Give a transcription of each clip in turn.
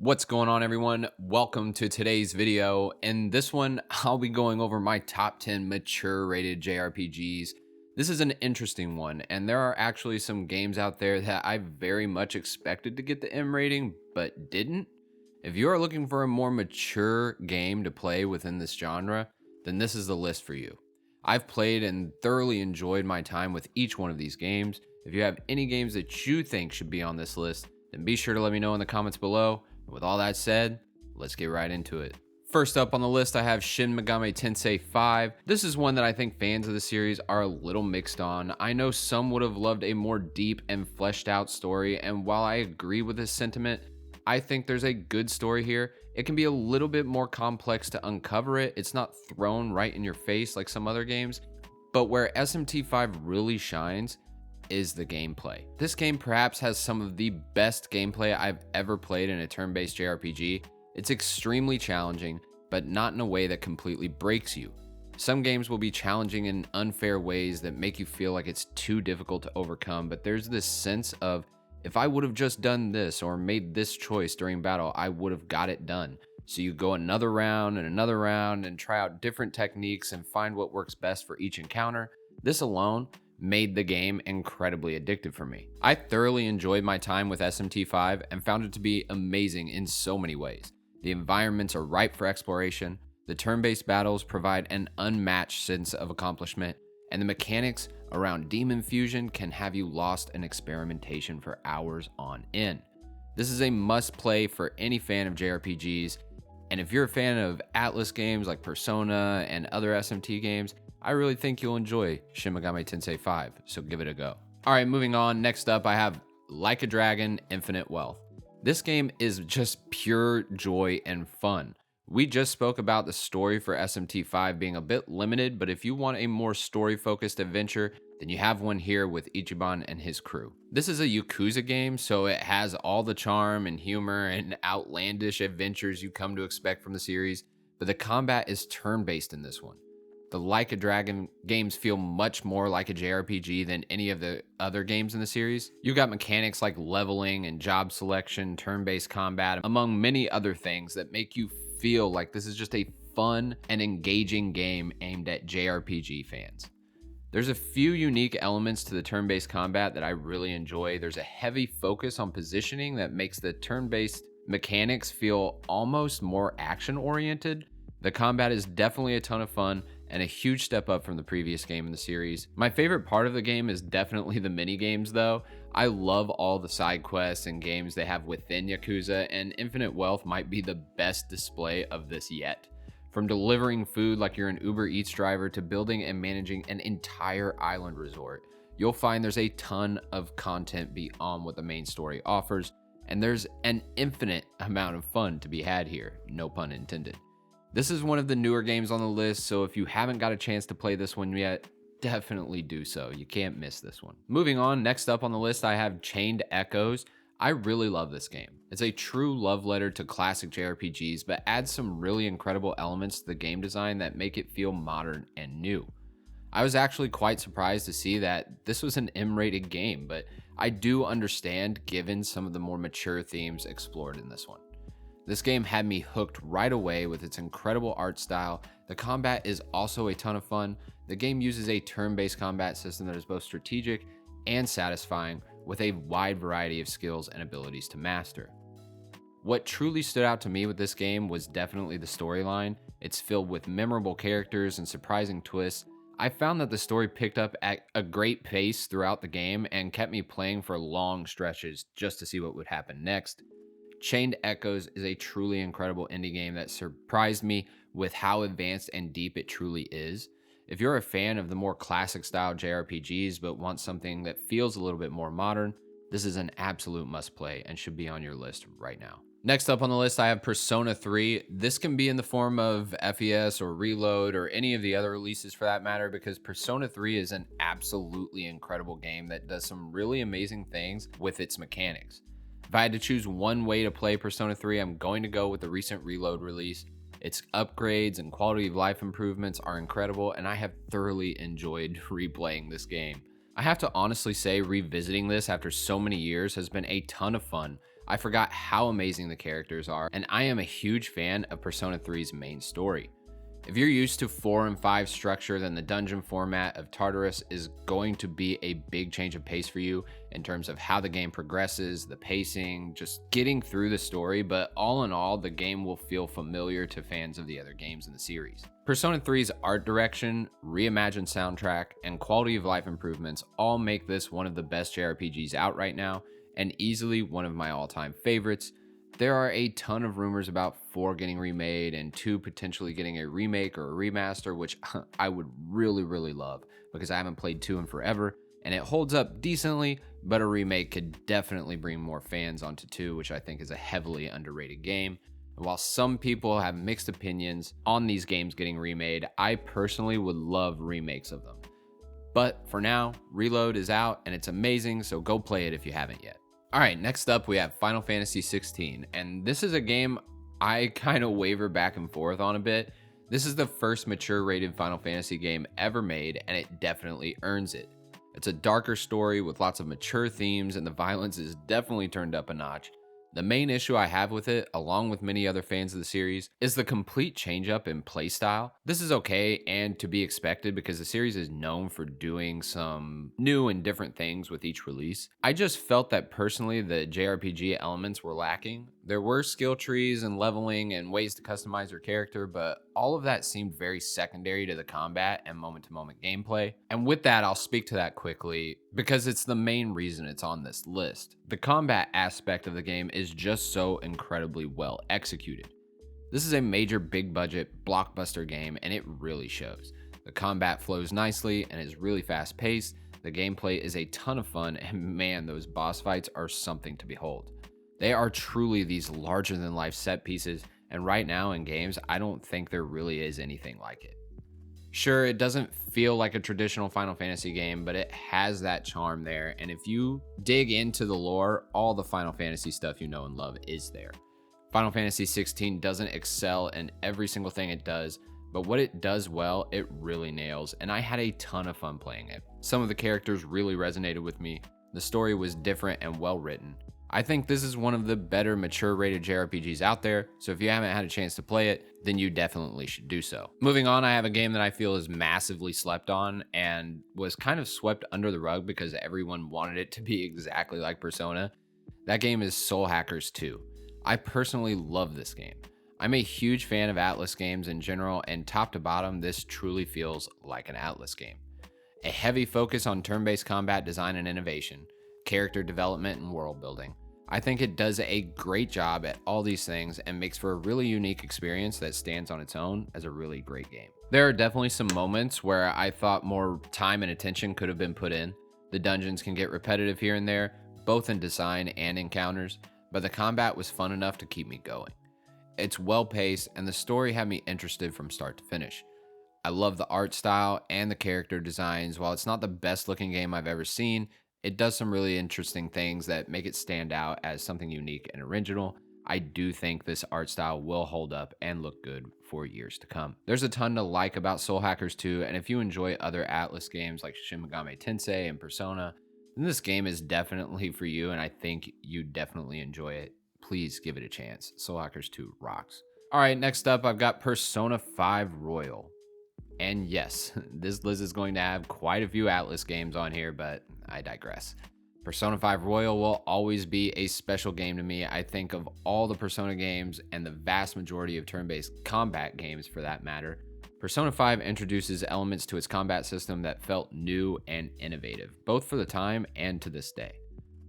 What's going on, everyone? Welcome to today's video. In this one, I'll be going over my top 10 mature rated JRPGs. This is an interesting one, and there are actually some games out there that I very much expected to get the M rating, but didn't. If you are looking for a more mature game to play within this genre, then this is the list for you. I've played and thoroughly enjoyed my time with each one of these games. If you have any games that you think should be on this list, then be sure to let me know in the comments below. With all that said, let's get right into it. First up on the list, I have Shin Megami Tensei 5. This is one that I think fans of the series are a little mixed on. I know some would have loved a more deep and fleshed out story, and while I agree with this sentiment, I think there's a good story here. It can be a little bit more complex to uncover it. It's not thrown right in your face like some other games, but where SMT5 really shines is the gameplay. This game perhaps has some of the best gameplay I've ever played in a turn-based JRPG. It's extremely challenging, but not in a way that completely breaks you. Some games will be challenging in unfair ways that make you feel like it's too difficult to overcome, but there's this sense of, if I would have just done this or made this choice during battle, I would have got it done. So you go another round and try out different techniques and find what works best for each encounter. This alone made the game incredibly addictive for me. I thoroughly enjoyed my time with SMT5 and found it to be amazing in so many ways. The environments are ripe for exploration, the turn-based battles provide an unmatched sense of accomplishment, and the mechanics around demon fusion can have you lost in experimentation for hours on end. This is a must-play for any fan of JRPGs, and if you're a fan of Atlas games like Persona and other SMT games, I really think you'll enjoy Shin Megami Tensei 5, so give it a go. Alright, moving on. Next up, I have Like a Dragon: Infinite Wealth. This game is just pure joy and fun. We just spoke about the story for SMT5 being a bit limited, but if you want a more story-focused adventure, then you have one here with Ichiban and his crew. This is a Yakuza game, so it has all the charm and humor and outlandish adventures you come to expect from the series, but the combat is turn-based in this one. The Like a Dragon games feel much more like a JRPG than any of the other games in the series. You've got mechanics like leveling and job selection, turn-based combat, among many other things that make you feel like this is just a fun and engaging game aimed at JRPG fans. There's a few unique elements to the turn-based combat that I really enjoy. There's a heavy focus on positioning that makes the turn-based mechanics feel almost more action-oriented. The combat is definitely a ton of fun and a huge step up from the previous game in the series. My favorite part of the game is definitely the mini games though. I love all the side quests and games they have within Yakuza, and Infinite Wealth might be the best display of this yet. From delivering food like you're an Uber Eats driver to building and managing an entire island resort, you'll find there's a ton of content beyond what the main story offers, and there's an infinite amount of fun to be had here, no pun intended. This is one of the newer games on the list, so if you haven't got a chance to play this one yet, definitely do so. You can't miss this one. Moving on, next up on the list, I have Chained Echoes. I really love this game. It's a true love letter to classic JRPGs, but adds some really incredible elements to the game design that make it feel modern and new. I was actually quite surprised to see that this was an M-rated game, but I do understand given some of the more mature themes explored in this one. This game had me hooked right away with its incredible art style. The combat is also a ton of fun. The game uses a turn-based combat system that is both strategic and satisfying, with a wide variety of skills and abilities to master. What truly stood out to me with this game was definitely the storyline. It's filled with memorable characters and surprising twists. I found that the story picked up at a great pace throughout the game and kept me playing for long stretches just to see what would happen next. Chained Echoes is a truly incredible indie game that surprised me with how advanced and deep it truly is. If you're a fan of the more classic style JRPGs but want something that feels a little bit more modern, this is an absolute must play and should be on your list right now. Next up on the list, I have Persona 3. This can be in the form of FES or Reload or any of the other releases for that matter, because Persona 3 is an absolutely incredible game that does some really amazing things with its mechanics. If I had to choose one way to play Persona 3, I'm going to go with the recent Reload release. Its upgrades and quality of life improvements are incredible, and I have thoroughly enjoyed replaying this game. I have to honestly say, revisiting this after so many years has been a ton of fun. I forgot how amazing the characters are, and I am a huge fan of Persona 3's main story. If you're used to 4 and 5 structure, then the dungeon format of Tartarus is going to be a big change of pace for you in terms of how the game progresses, the pacing, just getting through the story, but all in all, the game will feel familiar to fans of the other games in the series. Persona 3's art direction, reimagined soundtrack, and quality of life improvements all make this one of the best JRPGs out right now, and easily one of my all-time favorites. There are a ton of rumors about 4 getting remade and 2 potentially getting a remake or a remaster, which I would really love because I haven't played 2 in forever and it holds up decently, but a remake could definitely bring more fans onto 2, which I think is a heavily underrated game. And while some people have mixed opinions on these games getting remade, I personally would love remakes of them. But for now, Reload is out and it's amazing, so go play it if you haven't yet. All right, next up we have Final Fantasy 16, and this is a game I kind of waver back and forth on a bit. This is the first mature rated Final Fantasy game ever made, and it definitely earns it. It's a darker story with lots of mature themes, and the violence is definitely turned up a notch. The main issue I have with it, along with many other fans of the series, is the complete change up in playstyle. This is okay and to be expected because the series is known for doing some new and different things with each release. I just felt that personally the JRPG elements were lacking. There were skill trees and leveling and ways to customize your character, but all of that seemed very secondary to the combat and moment-to-moment gameplay. And with that, I'll speak to that quickly because it's the main reason it's on this list. The combat aspect of the game is just so incredibly well executed. This is a major big budget blockbuster game and it really shows. The combat flows nicely and is really fast paced. The gameplay is a ton of fun and man, those boss fights are something to behold. They are truly these larger than life set pieces, and right now in games, I don't think there really is anything like it. Sure, it doesn't feel like a traditional Final Fantasy game, but it has that charm there, and if you dig into the lore, all the Final Fantasy stuff you know and love is there. Final Fantasy 16 doesn't excel in every single thing it does, but what it does well, it really nails, and I had a ton of fun playing it. Some of the characters really resonated with me. The story was different and well written. I think this is one of the better mature rated JRPGs out there, so if you haven't had a chance to play it, then you definitely should do so. Moving on, I have a game that I feel is massively slept on and was kind of swept under the rug because everyone wanted it to be exactly like Persona. That game is Soul Hackers 2. I personally love this game. I'm a huge fan of Atlas games in general, and top to bottom, this truly feels like an Atlas game. A heavy focus on turn-based combat design and innovation, character development, and world building. I think it does a great job at all these things and makes for a really unique experience that stands on its own as a really great game. There are definitely some moments where I thought more time and attention could have been put in. The dungeons can get repetitive here and there, both in design and encounters, but the combat was fun enough to keep me going. It's well paced and the story had me interested from start to finish. I love the art style and the character designs. While it's not the best looking game I've ever seen, it does some really interesting things that make it stand out as something unique and original. I do think this art style will hold up and look good for years to come. There's a ton to like about Soul Hackers 2, and if you enjoy other Atlas games like Shin Megami Tensei and Persona, then this game is definitely for you, and I think you definitely enjoy it. Please give it a chance. Soul Hackers 2 rocks. All right, next up, I've got Persona 5 Royal. And yes, this list is going to have quite a few Atlas games on here, but I digress. Persona 5 Royal will always be a special game to me. I think of all the Persona games and the vast majority of turn-based combat games for that matter, Persona 5 introduces elements to its combat system that felt new and innovative, both for the time and to this day.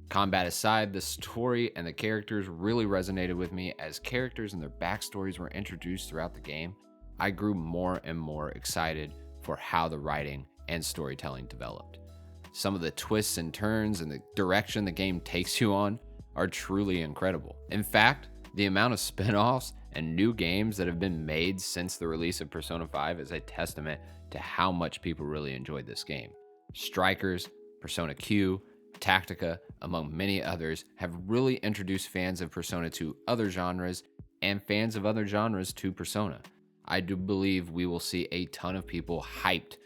Combat aside, the story and the characters really resonated with me. As characters and their backstories were introduced throughout the game, I grew more and more excited for how the writing and storytelling developed. Some of the twists and turns and the direction the game takes you on are truly incredible. In fact, the amount of spin-offs and new games that have been made since the release of Persona 5 is a testament to how much people really enjoyed this game. Strikers, Persona Q, Tactica, among many others, have really introduced fans of Persona to other genres and fans of other genres to Persona. I do believe we will see a ton of people hyped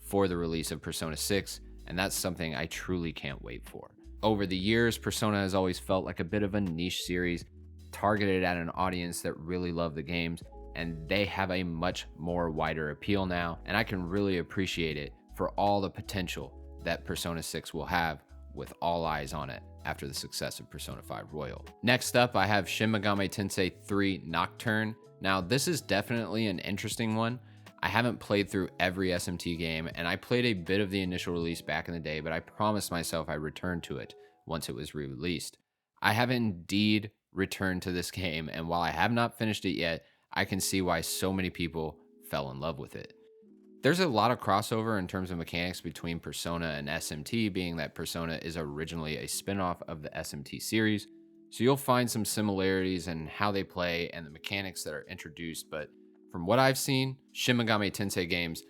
for the release of Persona 6, and that's something I truly can't wait for. Over the years, Persona has always felt like a bit of a niche series targeted at an audience that really love the games, and they have a much more wider appeal now, and I can really appreciate it for all the potential that Persona 6 will have with all eyes on it after the success of Persona 5 Royal. Next up, I have Shin Megami Tensei 3 Nocturne. Now, this is definitely an interesting one. I haven't played through every SMT game, and I played a bit of the initial release back in the day, but I promised myself I'd return to it once it was re-released. I have indeed returned to this game, and while I have not finished it yet, I can see why so many people fell in love with it. There's a lot of crossover in terms of mechanics between Persona and SMT, being that Persona is originally a spin-off of the SMT series, so you'll find some similarities in how they play and the mechanics that are introduced, but from what I've seen, Shin Megami Tensei games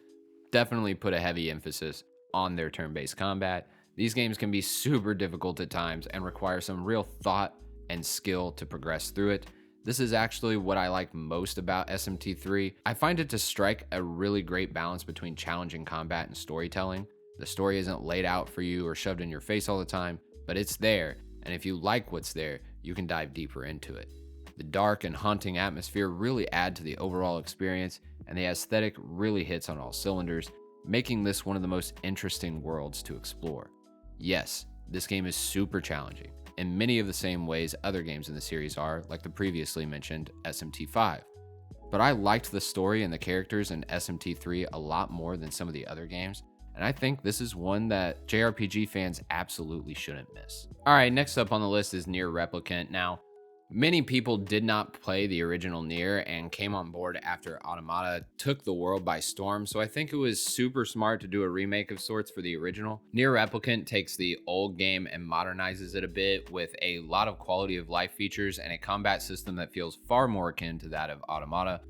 definitely put a heavy emphasis on their turn-based combat. These games can be super difficult at times and require some real thought and skill to progress through it. This is actually what I like most about SMT3. I find it to strike a really great balance between challenging combat and storytelling. The story isn't laid out for you or shoved in your face all the time, but it's there, and if you like what's there, you can dive deeper into it. The dark and haunting atmosphere really add to the overall experience, and the aesthetic really hits on all cylinders, making this one of the most interesting worlds to explore. Yes, this game is super challenging, in many of the same ways other games in the series are, like the previously mentioned SMT5. But I liked the story and the characters in SMT3 a lot more than some of the other games, and I think this is one that JRPG fans absolutely shouldn't miss. Alright, next up on the list is Nier Replicant. Now, many people did not play the original Nier and came on board after Automata took the world by storm, so I think it was super smart to do a remake of sorts for the original. Nier Replicant takes the old game and modernizes it a bit with a lot of quality of life features and a combat system that feels far more akin to that of Automata,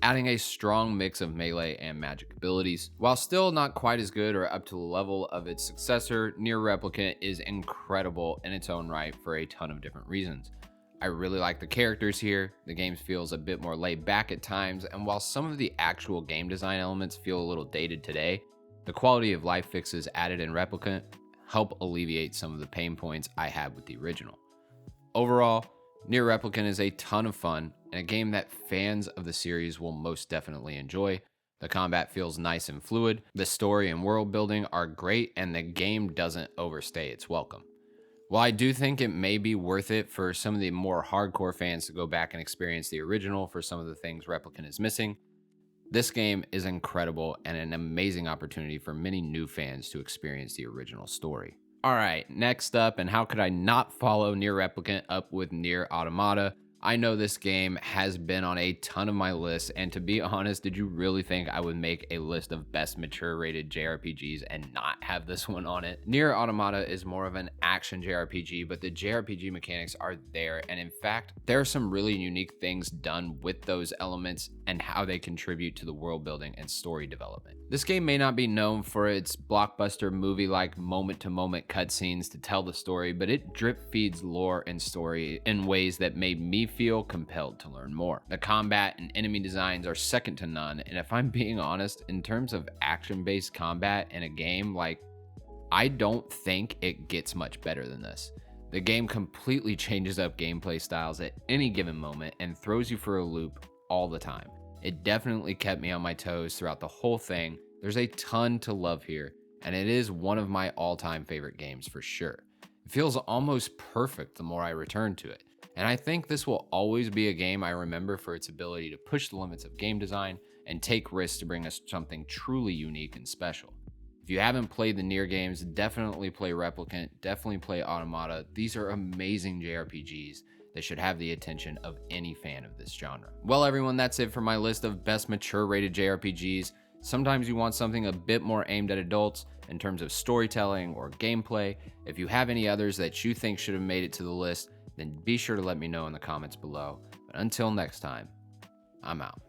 adding a strong mix of melee and magic abilities. While still not quite as good or up to the level of its successor, Nier Replicant is incredible in its own right for a ton of different reasons. I really like the characters here, the game feels a bit more laid back at times, and while some of the actual game design elements feel a little dated today, the quality of life fixes added in Replicant help alleviate some of the pain points I had with the original. Overall, Nier Replicant is a ton of fun, and a game that fans of the series will most definitely enjoy. The combat feels nice and fluid, the story and world building are great, and the game doesn't overstay its welcome. While I do think it may be worth it for some of the more hardcore fans to go back and experience the original for some of the things Replicant is missing, this game is incredible and an amazing opportunity for many new fans to experience the original story. Alright, next up, and how could I not follow Nier Replicant up with Nier Automata? I know this game has been on a ton of my lists, and to be honest, did you really think I would make a list of best mature rated JRPGs and not have this one on it? Nier Automata is more of an action JRPG, but the JRPG mechanics are there, and in fact, there are some really unique things done with those elements and how they contribute to the world building and story development. This game may not be known for its blockbuster movie-like moment-to-moment cutscenes to tell the story, but it drip feeds lore and story in ways that made me feel compelled to learn more. The combat and enemy designs are second to none, and if I'm being honest, in terms of action-based combat in a game, I don't think it gets much better than this. The game completely changes up gameplay styles at any given moment and throws you for a loop all the time. It definitely kept me on my toes throughout the whole thing. There's a ton to love here, and it is one of my all-time favorite games for sure. It feels almost perfect the more I return to it, and I think this will always be a game I remember for its ability to push the limits of game design and take risks to bring us something truly unique and special. If you haven't played the Nier games, definitely play Replicant, definitely play Automata. These are amazing JRPGs that should have the attention of any fan of this genre. Well, everyone, that's it for my list of best mature rated JRPGs. Sometimes you want something a bit more aimed at adults in terms of storytelling or gameplay. If you have any others that you think should have made it to the list, then be sure to let me know in the comments below. But until next time, I'm out.